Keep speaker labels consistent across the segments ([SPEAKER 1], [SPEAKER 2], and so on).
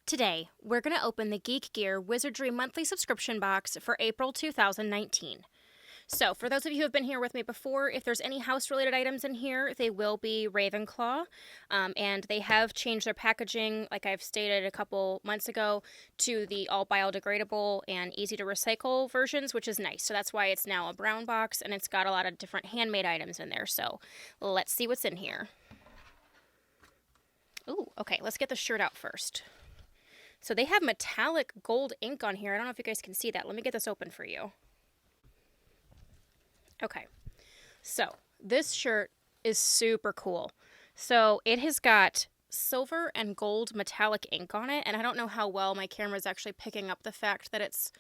[SPEAKER 1] Today, we're going to open the GeekGear Wizardry monthly subscription box for April 2019. So, for those of you who have been here with me before, if there's any house-related items in here, they will be Ravenclaw, and they have changed their packaging, like I've stated a couple months ago, to the all biodegradable and easy-to-recycle versions, which is nice. So that's why it's now a brown box, and it's got a lot of different handmade items in there. So, let's see what's in here. Ooh, okay, let's get the shirt out first. So they have metallic gold ink on here. I don't know if you guys can see that. Let me get this open for you. Okay, so this shirt is super cool. So it has got silver and gold metallic ink on it, and I don't know how well my camera is actually picking up the fact that it's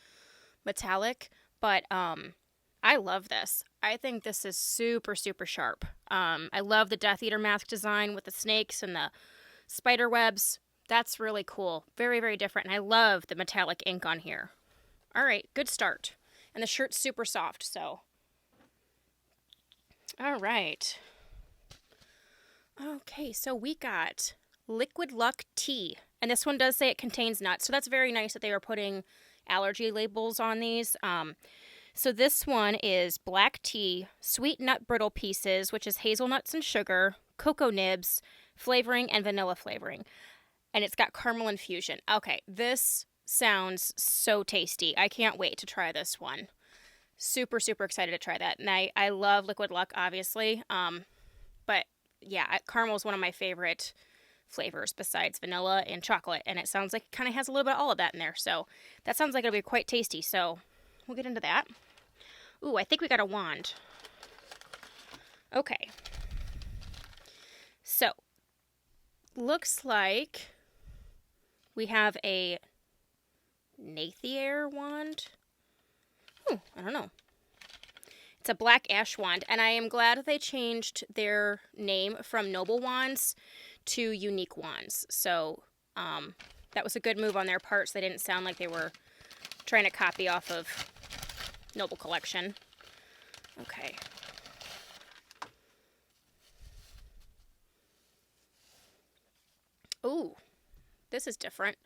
[SPEAKER 1] metallic, but I love this. I think this is super, super sharp. I love the Death Eater mask design with the snakes and the spider webs. That's really cool. Very, very different, and I love the metallic ink on here. All right, good start. And the shirt's super soft, so... All right. Okay, so we got Liquid Luck Tea. And this one does say it contains nuts, so that's very nice that they are putting allergy labels on these. So this one is black tea, sweet nut brittle pieces, which is hazelnuts and sugar, cocoa nibs, flavoring, and vanilla flavoring. And it's got caramel infusion. Okay, this sounds so tasty. I can't wait to try this one. Super, super excited to try that. And I love Liquid Luck, obviously. But yeah, caramel is one of my favorite flavors besides vanilla and chocolate. And it sounds like it kind of has a little bit of all of that in there. So that sounds like it'll be quite tasty. So we'll get into that. Ooh, I think we got a wand. Okay. So, looks like we have a Nathier wand. I don't know. It's a black ash wand, and I am glad that they changed their name from Noble Wands to Unique Wands. So, that was a good move on their part, so they didn't sound like they were trying to copy off of Noble Collection. Okay. Ooh, this is different.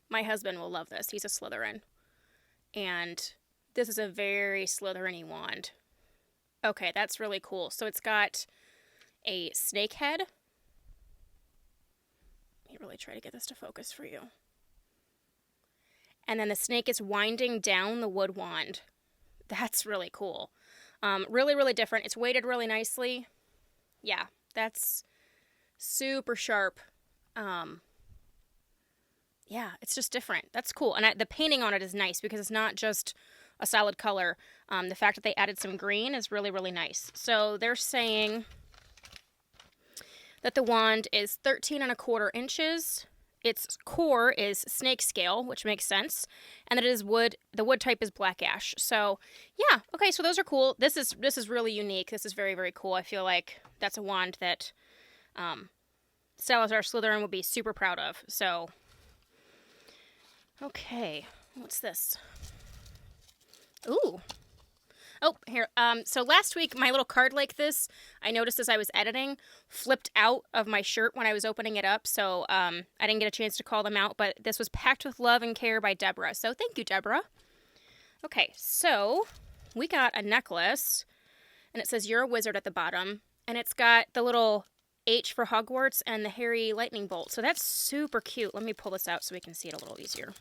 [SPEAKER 1] My husband will love this. He's a Slytherin. And this is a very Slytherin-y wand. Okay, that's really cool. So it's got a snake head. Let me really try to get this to focus for you. And then the snake is winding down the wood wand. That's really cool. Really, really different. It's weighted really nicely. Yeah, that's super sharp. Yeah, it's just different. That's cool. And the painting on it is nice because it's not just a solid color. The fact that they added some green is really, really nice. So they're saying that the wand is 13¼ inches. Its core is snake scale, which makes sense. And that it is wood. The wood type is black ash. So yeah, okay, so those are cool. This is really unique. This is very, very cool. I feel like that's a wand that Salazar Slytherin would be super proud of. So, okay, what's this? Ooh. Oh, here. So last week, my little card like this, I noticed as I was editing, flipped out of my shirt when I was opening it up. So I didn't get a chance to call them out, but this was packed with love and care by Deborah. So thank you, Deborah. Okay, so we got a necklace, and it says "You're a Wizard" at the bottom, and it's got the little H for Hogwarts and the Harry lightning bolt. So that's super cute. Let me pull this out so we can see it a little easier.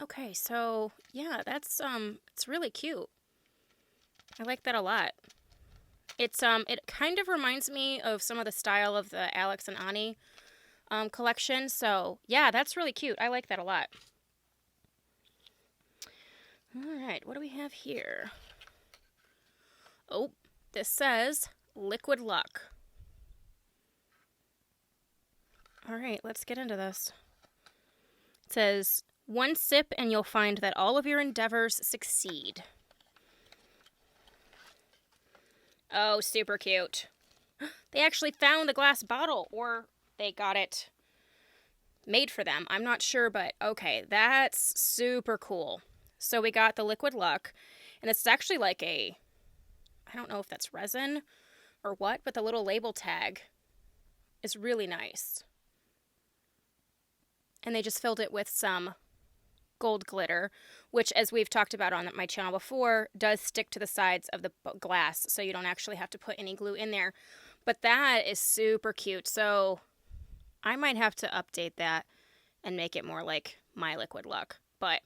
[SPEAKER 1] Okay, so yeah, that's it's really cute. I like that a lot. It's it kind of reminds me of some of the style of the Alex and Ani collection. So yeah, that's really cute. I like that a lot. All right, what do we have here? Oh, this says Liquid Luck. All right, let's get into this. It says, "One sip and you'll find that all of your endeavors succeed." Oh, super cute. They actually found the glass bottle, or they got it made for them. I'm not sure, but okay, that's super cool. So we got the Liquid Luck, And this is actually like I don't know if that's resin or what, but the little label tag is really nice. And they just filled it with some gold glitter, which, as we've talked about on my channel before, does stick to the sides of the glass, so you don't actually have to put any glue in there. But that is super cute, so I might have to update that and make it more like my Liquid Luck. But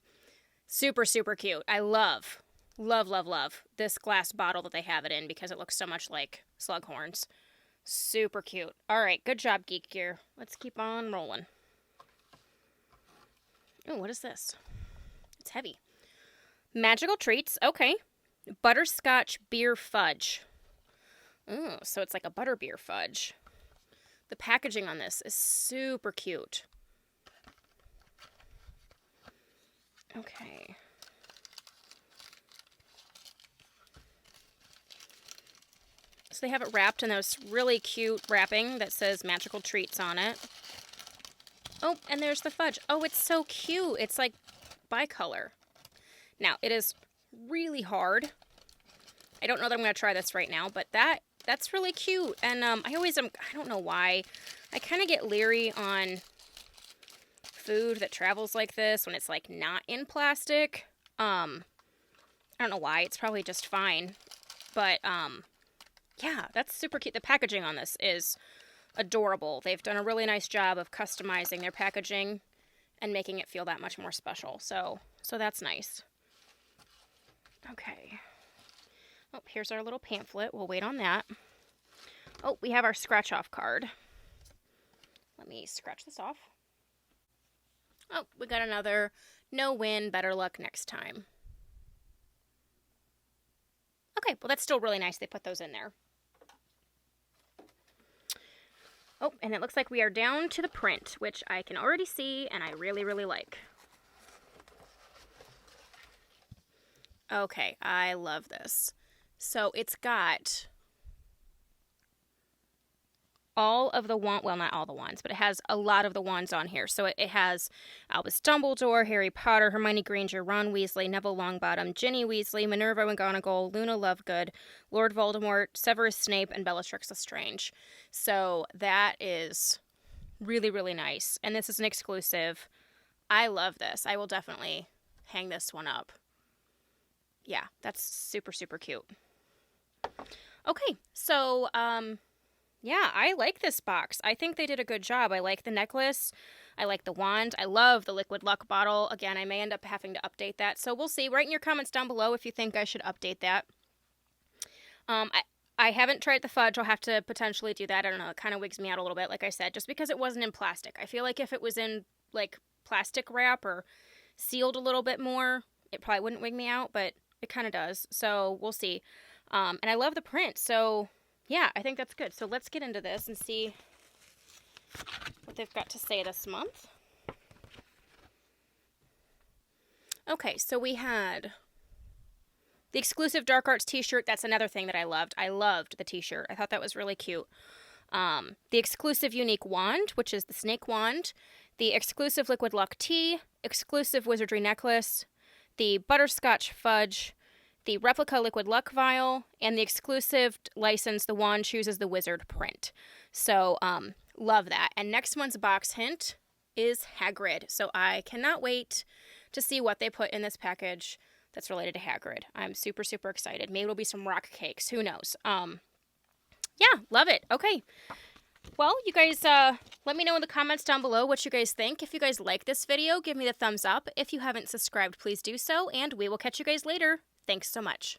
[SPEAKER 1] super, super cute. I love this glass bottle that they have it in because it looks so much like Slughorn's. Super cute. All right, good job, Geek Gear. Let's keep on rolling. Oh, what is this? It's heavy. Magical treats. Okay. Butterscotch beer fudge. Oh, so it's like a butterbeer fudge. The packaging on this is super cute. Okay. So they have it wrapped in this really cute wrapping that says magical treats on it. Oh, and there's the fudge. Oh, it's so cute. It's like bicolor. Now, it is really hard. I don't know that I'm going to try this right now, but that's really cute. And I don't know why, I kind of get leery on food that travels like this when it's like not in plastic. I don't know why. It's probably just fine. But yeah, that's super cute. The packaging on this is adorable. They've done a really nice job of customizing their packaging and making it feel that much more special. So that's nice. Okay. Oh, here's our little pamphlet. We'll wait on that. Oh, we have our scratch off card. Let me scratch this off. Oh, we got another no win, better luck next time. Okay, well that's still really nice they put those in there. Oh, and it looks like we are down to the print, which I can already see and I really, really like. Okay, I love this. So it's got all of the wands, well, not all the wands, but it has a lot of the wands on here. So it has Albus Dumbledore, Harry Potter, Hermione Granger, Ron Weasley, Neville Longbottom, Ginny Weasley, Minerva McGonagall, Luna Lovegood, Lord Voldemort, Severus Snape, and Bellatrix Lestrange. So that is really, really nice. And this is an exclusive. I love this. I will definitely hang this one up. Yeah, that's super, super cute. Okay, so, yeah, I like this box. I think they did a good job. I like the necklace. I like the wand. I love the Liquid Luck bottle. Again, I may end up having to update that. So we'll see. Write in your comments down below if you think I should update that. I haven't tried the fudge. I'll have to potentially do that. I don't know. It kind of wigs me out a little bit, like I said, just because it wasn't in plastic. I feel like if it was in, like, plastic wrap or sealed a little bit more, it probably wouldn't wig me out, but it kind of does. So we'll see. And I love the print. So yeah, I think that's good. So let's get into this and see what they've got to say this month. Okay, so we had the exclusive Dark Arts t-shirt. That's another thing that I loved. I loved the t-shirt. I thought that was really cute. The exclusive unique wand, which is the snake wand. The exclusive Liquid Luck tea. Exclusive Wizardry necklace. The butterscotch fudge. The replica Liquid Luck vial. And the exclusive license, the wand chooses the wizard print. So, love that. And next month's box hint is Hagrid. So I cannot wait to see what they put in this package that's related to Hagrid. I'm super, super excited. Maybe it'll be some rock cakes. Who knows? Yeah, love it. Okay. Well, you guys, let me know in the comments down below what you guys think. If you guys like this video, give me the thumbs up. If you haven't subscribed, please do so. And we will catch you guys later. Thanks so much.